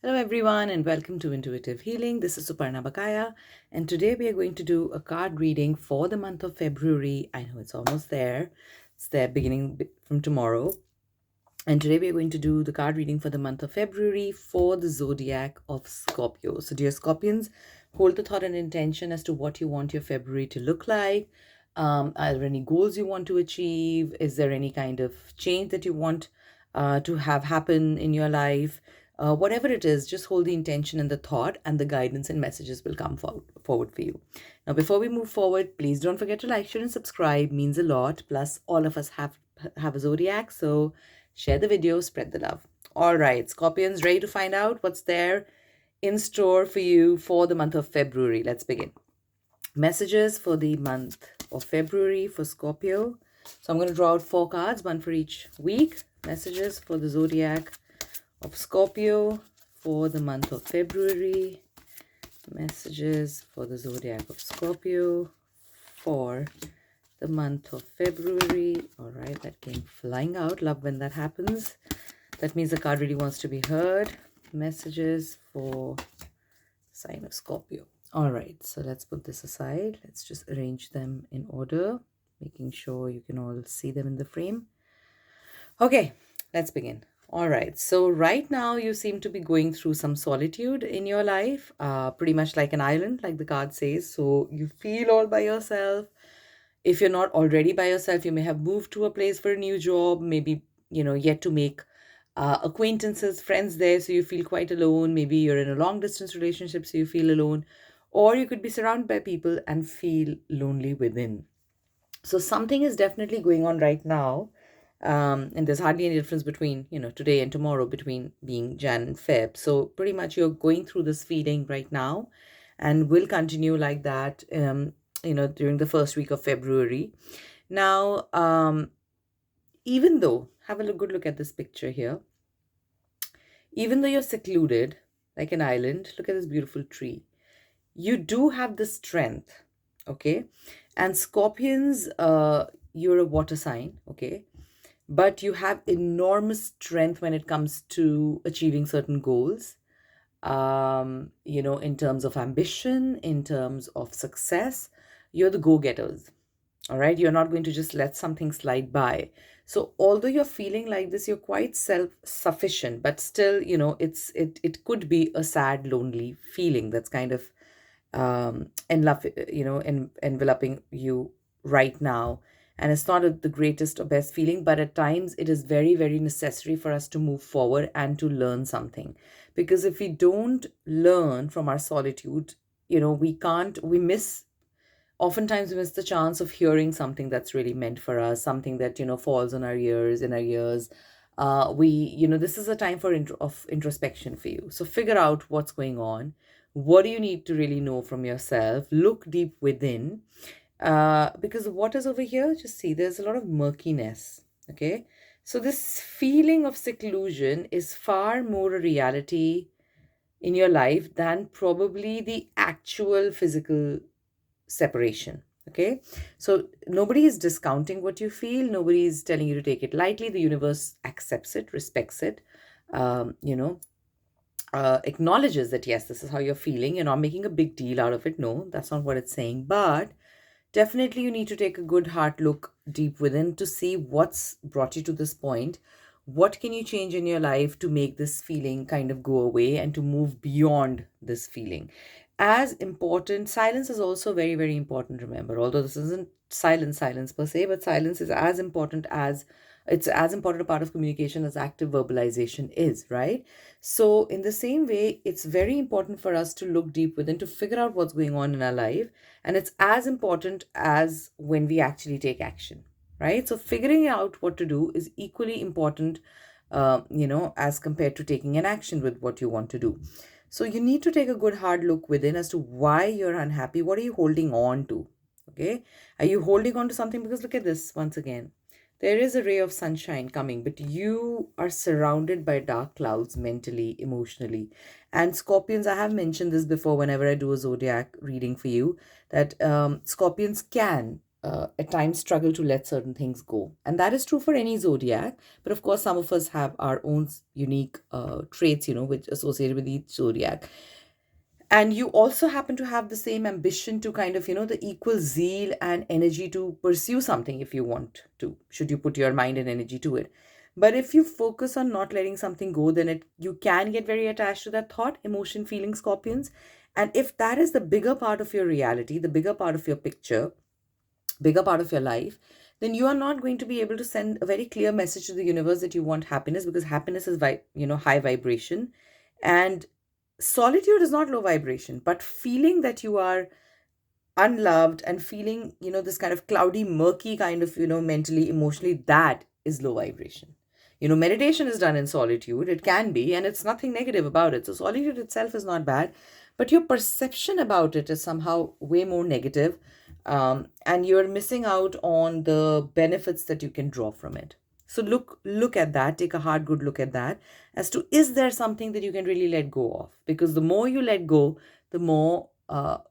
Hello everyone and welcome to Intuitive Healing. This is Suparna.bakaya and today we are going to do a card reading for the month of February. I know it's almost there. It's there beginning from tomorrow. And today we are going to do the card reading for the month of February for the zodiac of Scorpio. So dear Scorpions, hold the thought and intention as to what you want your February to look like. Are there any goals you want to achieve? Is there any kind of change that you want to have happen in your life? Whatever it is, just hold the intention and the thought, and the guidance and messages will come forward for you. Now, before we move forward, please don't forget to like, share, and subscribe. Means a lot. Plus, all of us have a zodiac, so share the video, spread the love. All right, Scorpions, ready to find out what's there in store for you for the month of February? Let's begin. Messages for the month of February for Scorpio. So I'm going to draw out 4 cards, one for each week. Messages for the zodiac of Scorpio for the month of February. Messages for the zodiac of Scorpio for the month of February. All right, that came flying out. Love when that happens. That means the card really wants to be heard. Messages for sign of Scorpio. All right, so let's put this aside. Let's just arrange them in order, making sure you can all see them in the frame. Okay, let's begin. All right, so right now you seem to be going through some solitude in your life, pretty much like an island, like the card says. So you feel all by yourself. If you're not already by yourself, you may have moved to a place for a new job, maybe, yet to make acquaintances, friends there, so you feel quite alone. Maybe you're in a long distance relationship, so you feel alone. Or you could be surrounded by people and feel lonely within. So something is definitely going on right now. And there's hardly any difference between, today and tomorrow, between being Jan and Feb. So pretty much you're going through this feeling right now and will continue like that, during the first week of February. Now, even though, have a good look at this picture here. Even though you're secluded, like an island, look at this beautiful tree. You do have the strength, okay? And Scorpions, you're a water sign, okay? But you have enormous strength when it comes to achieving certain goals, in terms of ambition, in terms of success. You're the go-getters, all right? You're not going to just let something slide by. So although you're feeling like this, you're quite self-sufficient, but still, it could be a sad, lonely feeling that's kind of enveloping you right now. And it's not the greatest or best feeling, but at times it is very, very necessary for us to move forward and to learn something. Because if we don't learn from our solitude, oftentimes we miss the chance of hearing something that's really meant for us, something that, falls on our ears, in our ears. This is a time of introspection for you. So figure out what's going on. What do you need to really know from yourself? Look deep within. Because what is over here, just see, there's a lot of murkiness. Okay. So this feeling of seclusion is far more a reality in your life than probably the actual physical separation. Okay. So nobody is discounting what you feel. Nobody is telling you to take it lightly. The universe accepts it, respects it, um, you know, acknowledges that, yes, this is how you're feeling. You're not making a big deal out of it. No, that's not what it's saying. But definitely you need to take a good hard look deep within to see what's brought you to this point. What can you change in your life to make this feeling kind of go away and to move beyond this feeling? As important, silence is also very, very important, remember. Although this isn't silence per se, but silence is as important as it's as important a part of communication as active verbalization is, right? So, in the same way, it's very important for us to look deep within to figure out what's going on in our life. And it's as important as when we actually take action, right? So, figuring out what to do is equally important, as compared to taking an action with what you want to do. So, you need to take a good hard look within as to why you're unhappy. What are you holding on to? Okay. Are you holding on to something? Because look at this once again. There is a ray of sunshine coming, but you are surrounded by dark clouds mentally, emotionally. And Scorpions, I have mentioned this before whenever I do a zodiac reading for you, that Scorpions can at times struggle to let certain things go. And that is true for any zodiac. But of course, some of us have our own unique traits, which associated with each zodiac. And you also happen to have the same ambition to kind of, the equal zeal and energy to pursue something if you want to, should you put your mind and energy to it. But if you focus on not letting something go, then you can get very attached to that thought, emotion, feeling, scorpions. And if that is the bigger part of your reality, the bigger part of your picture, bigger part of your life, then you are not going to be able to send a very clear message to the universe that you want happiness, because happiness is high vibration, and solitude is not low vibration. But feeling that you are unloved and feeling this kind of cloudy, murky kind of mentally, emotionally, that is low vibration. Meditation is done in solitude, it can be, and it's nothing negative about it. So solitude itself is not bad, but your perception about it is somehow way more negative, and you're missing out on the benefits that you can draw from it. So look at that, take a hard good look at that, as to, is there something that you can really let go of? Because the more you let go, the more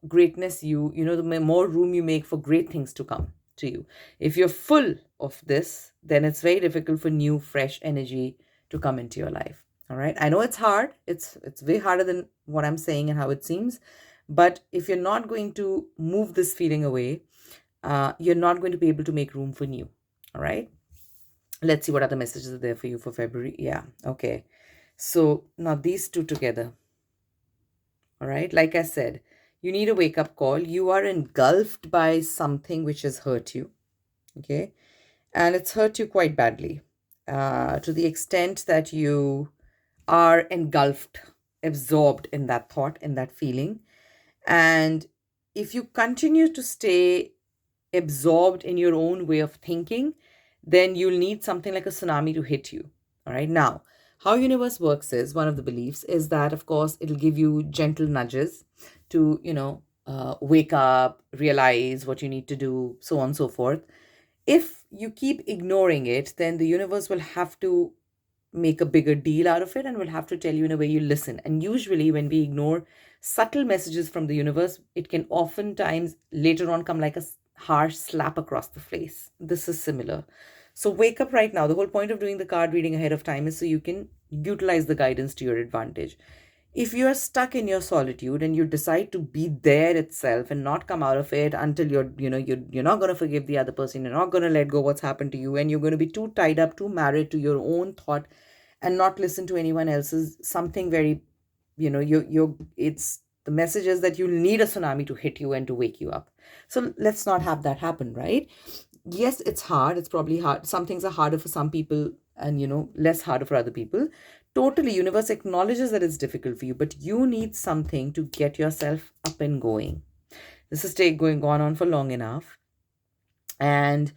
greatness the more room you make for great things to come to you. If you're full of this, then it's very difficult for new, fresh energy to come into your life. All right. I know it's hard. It's way harder than what I'm saying and how it seems. But if you're not going to move this feeling away, you're not going to be able to make room for new. All right. Let's see what other messages are there for you for February. Yeah. Okay. So now these two together. All right. Like I said, you need a wake up call. You are engulfed by something which has hurt you. Okay. And it's hurt you quite badly, to the extent that you are engulfed, absorbed in that thought, in that feeling. And if you continue to stay absorbed in your own way of thinking, then you'll need something like a tsunami to hit you. All right. Now, how universe works is, one of the beliefs is that, of course, it'll give you gentle nudges to, wake up, realize what you need to do, so on and so forth. If you keep ignoring it, then the universe will have to make a bigger deal out of it and will have to tell you in a way you listen. And usually, when we ignore subtle messages from the universe, it can oftentimes later on come like a harsh slap across the face. This is similar. So wake up right now. The whole point of doing the card reading ahead of time is so you can utilize the guidance to your advantage. If you are stuck in your solitude and you decide to be there itself and not come out of it until you're not going to forgive the other person, you're not going to let go what's happened to you, and you're going to be too tied up, too married to your own thought and not listen to anyone else's, something very, it's the message is that you'll need a tsunami to hit you and to wake you up. So let's not have that happen, right? Yes, it's hard. It's probably hard. Some things are harder for some people and, less harder for other people. Totally, universe acknowledges that it's difficult for you, but you need something to get yourself up and going. This is going on for long enough. And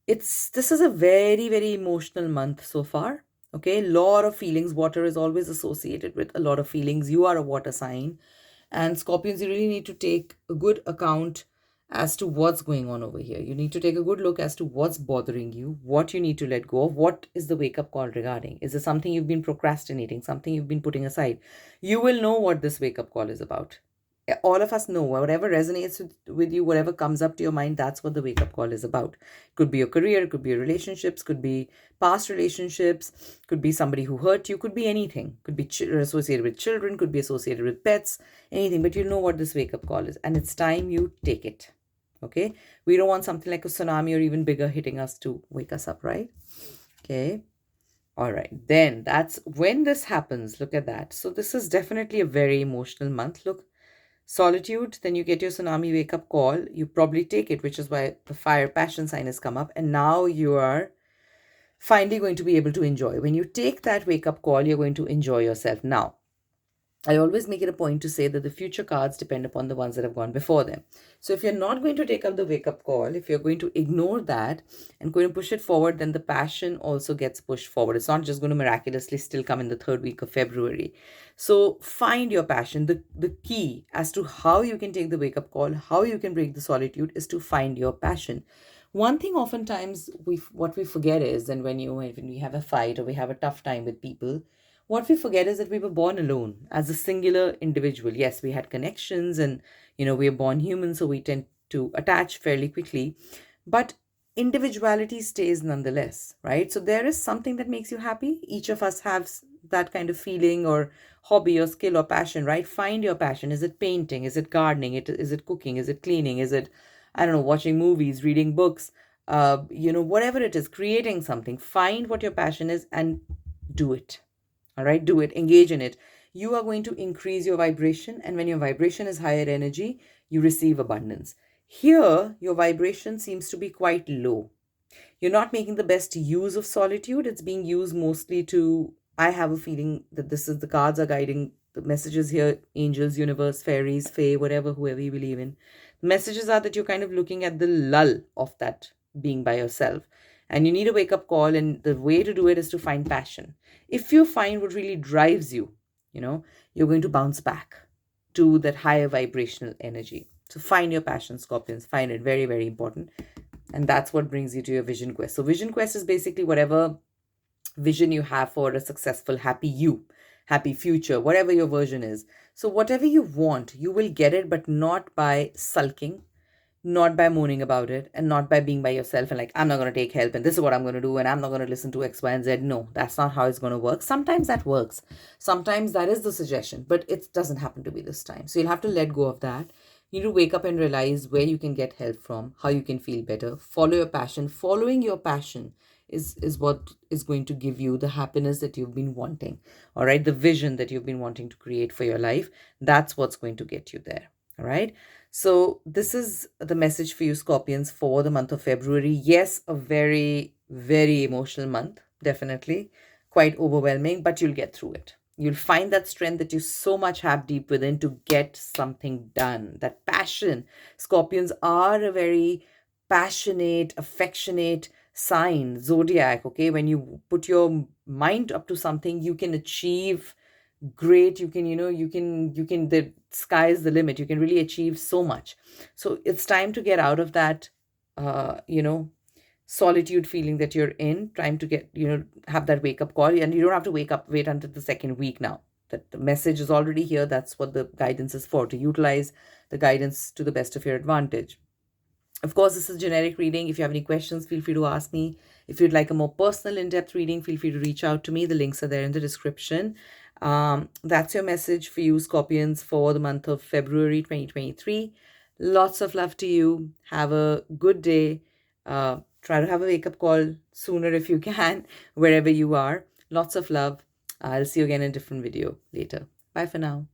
this is a very, very emotional month so far. Okay, a lot of feelings. Water is always associated with a lot of feelings. You are a water sign. And Scorpions, you really need to take a good account as to what's going on over here. You need to take a good look as to what's bothering you, what you need to let go of, what is the wake-up call regarding. Is it something you've been procrastinating, something you've been putting aside? You will know what this wake-up call is about. All of us know, whatever resonates with you, whatever comes up to your mind, that's what the wake-up call is about. Could be your career, could be your relationships, could be past relationships, could be somebody who hurt you, could be anything. Could be associated with children, could be associated with pets, anything. But you know what this wake-up call is, and it's time you take it. Okay? We don't want something like a tsunami or even bigger hitting us to wake us up, right? Okay. All right. Then that's when this happens. Look at that. So this is definitely a very emotional month. Look, solitude, then you get your tsunami wake-up call. You probably take it, which is why the fire passion sign has come up. And now you are finally going to be able to enjoy. When you take that wake-up call, you're going to enjoy yourself. Now, I always make it a point to say that the future cards depend upon the ones that have gone before them. So if you're not going to take up the wake-up call, if you're going to ignore that and going to push it forward, then the passion also gets pushed forward. It's not just going to miraculously still come in the third week of February. So find your passion. The key as to how you can take the wake-up call, how you can break the solitude, is to find your passion. One thing oftentimes what we forget is, and when we have a fight or we have a tough time with people, what we forget is that we were born alone as a singular individual. Yes, we had connections and, we are born human, so we tend to attach fairly quickly. but individuality stays nonetheless, right? So there is something that makes you happy. Each of us has that kind of feeling or hobby or skill or passion, right? Find your passion. Is it painting? Is it gardening? Is it cooking? Is it cleaning? Is it, I don't know, watching movies, reading books, whatever it is, creating something. Find what your passion is and do it. All right, do it, engage in it. You are going to increase your vibration, and when your vibration is higher energy, you receive abundance. Here, your vibration seems to be quite low. You're not making the best use of solitude. It's being used mostly to, I have a feeling that this is the cards are guiding the messages here, angels, universe, fairies, fae, whatever, whoever you believe in. The messages are that you're kind of looking at the lull of that being by yourself. And you need a wake up call, and the way to do it is to find passion. If you find what really drives you, you're going to bounce back to that higher vibrational energy. So find your passion, Scorpions. Find it. Very, very important. And that's what brings you to your vision quest. So vision quest is basically whatever vision you have for a successful, happy you, happy future, whatever your version is. So whatever you want, you will get it, but not by sulking, not by moaning about it, and not by being by yourself and like, I'm not going to take help and this is what I'm going to do and I'm not going to listen to X, Y, and Z. No, that's not how it's going to work. Sometimes that works. Sometimes that is the suggestion, but it doesn't happen to be this time. So you'll have to let go of that. You need to wake up and realize where you can get help from, how you can feel better. Follow your passion. Following your passion is what is going to give you the happiness that you've been wanting. All right, the vision that you've been wanting to create for your life. That's what's going to get you there. All right. So this is the message for you, Scorpions, for the month of February. Yes, a very, very emotional month, definitely. Quite overwhelming, but you'll get through it. You'll find that strength that you so much have deep within to get something done. That passion. Scorpions are a very passionate, affectionate sign, zodiac, okay? When you put your mind up to something, you can achieve great. You can, the sky is the limit. You can really achieve so much. So it's time to get out of that, uh, you know, solitude feeling that you're in, trying to get, have that wake up call. And you don't have to wait until the second week now. That the message is already here. That's what the guidance is for, to utilize the guidance to the best of your advantage. Of course, this is generic reading. If you have any questions, feel free to ask me. If you'd like a more personal, in-depth reading, feel free to reach out to me. The links are there in the description. That's your message for you, Scorpions, for the month of February 2023. Lots of love to you. Have a good day. Try to have a wake-up call sooner if you can, wherever you are. Lots of love. I'll see you again in a different video later. Bye for now.